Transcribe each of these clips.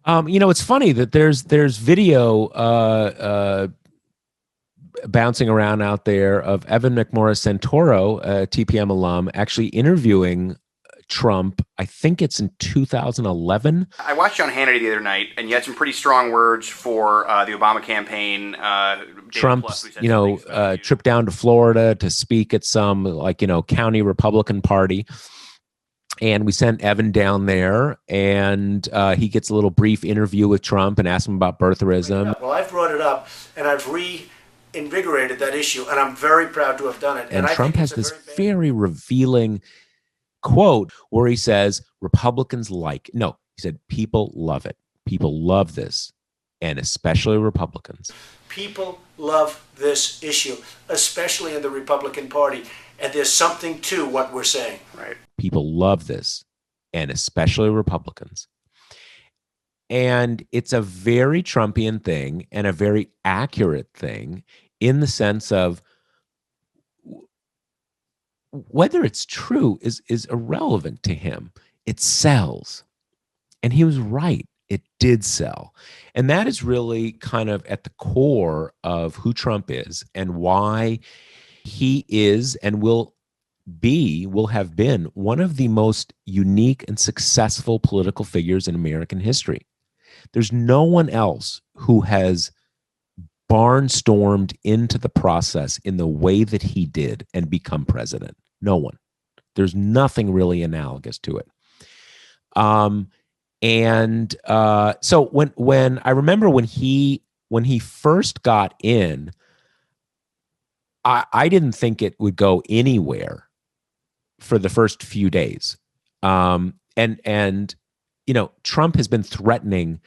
It's funny that there's video bouncing around out there of Evan McMorris Santoro, a TPM alum, actually interviewing Trump. I think it's in 2011. I watched you on Hannity the other night, and you had some pretty strong words for the Obama campaign. Trump's, trip down to Florida to speak at some county Republican party. And we sent Evan down there, and he gets a little brief interview with Trump and asks him about birtherism. Well, I've brought it up, and I've reinvigorated that issue, and I'm very proud to have done it. And Trump has this very revealing quote where he says, Republicans he said, people love it. People love this, and especially Republicans. People love this issue, especially in the Republican Party. And there's something to what we're saying. Right. People love this, and especially Republicans. And it's a very Trumpian thing and a very accurate thing in the sense of whether it's true is irrelevant to him. It sells. And he was right. It did sell. And that is really kind of at the core of who Trump is and why he is and will have been one of the most unique and successful political figures in American history. There's no one else who has barnstormed into the process in the way that he did and become president. No one. There's nothing really analogous to it. So when I remember when he first got in, I didn't think it would go anywhere for the first few days. Trump has been threatening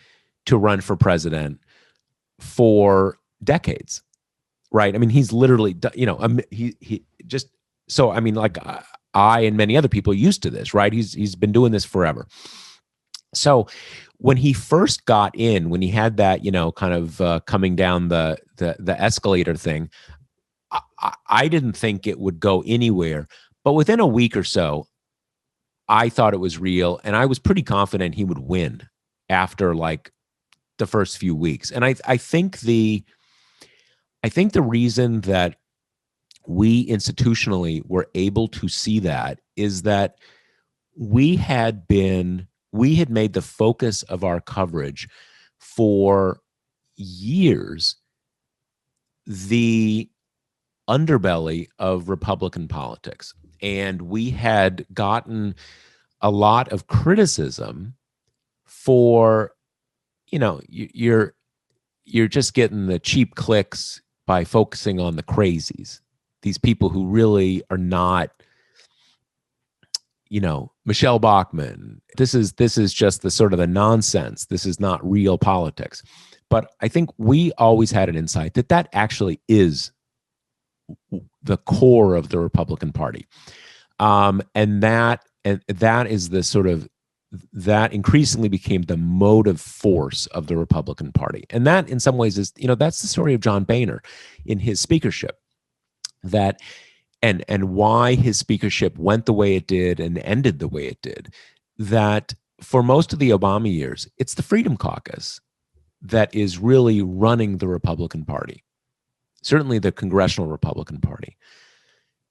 to run for president for decades, right? I mean, he's literally, I and many other people are used to this, right? He's been doing this forever. So when he first got in, when he had that, kind of coming down the escalator thing, I didn't think it would go anywhere. But within a week or so, I thought it was real, and I was pretty confident he would win after the first few weeks. And I think the reason that we institutionally were able to see that is that we had made the focus of our coverage for years the underbelly of Republican politics. And we had gotten a lot of criticism for, you're just getting the cheap clicks by focusing on the crazies. These people who really are not, Michelle Bachmann. This is just the sort of the nonsense. This is not real politics. But I think we always had an insight that actually is the core of the Republican Party. And that is the sort of, that increasingly became the motive force of the Republican Party. And that in some ways is, that's the story of John Boehner in his speakership, that and why his speakership went the way it did and ended the way it did, that for most of the Obama years, it's the Freedom Caucus that is really running the Republican Party, certainly the Congressional Republican Party.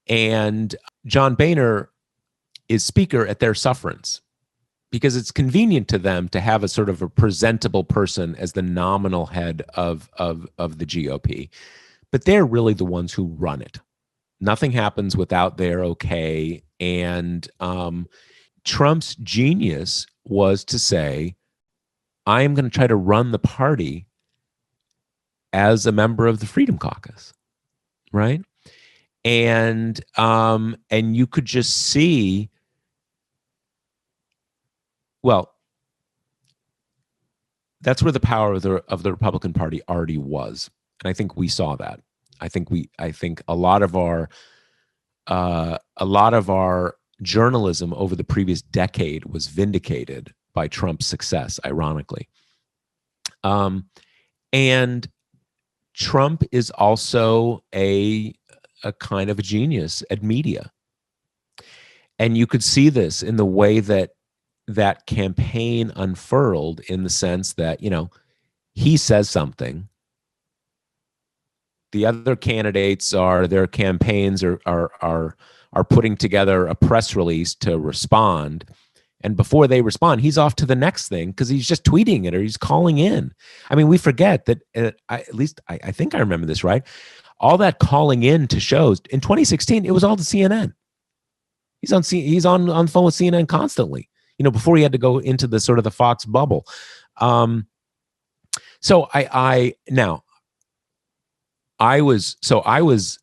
And John Boehner is speaker at their sufferance because it's convenient to them to have a sort of a presentable person as the nominal head of the GOP. But they're really the ones who run it. Nothing happens without their okay. And Trump's genius was to say, I am going to try to run the party as a member of the Freedom Caucus, right? And you could just see, well, that's where the power of the Republican Party already was, and I think we saw that. I think a lot of our journalism over the previous decade was vindicated by Trump's success, ironically. And Trump is also a kind of a genius at media. And you could see this in the way that that campaign unfurled in the sense that, he says something. The other candidates their campaigns are putting together a press release to respond. And before they respond, he's off to the next thing because he's just tweeting it or he's calling in. I mean, we forget that, I think I remember this right. All that calling in to shows in 2016, it was all the CNN. He's on the phone with CNN constantly, before he had to go into the sort of the Fox bubble. So I was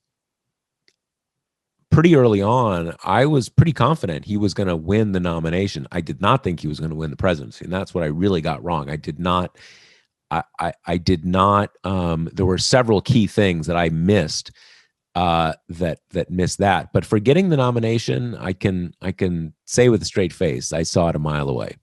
pretty early on, I was pretty confident he was going to win the nomination. I did not think he was going to win the presidency. And that's what I really got wrong. I did not, there were several key things that I missed, that missed that. But for getting the nomination, I can say with a straight face, I saw it a mile away.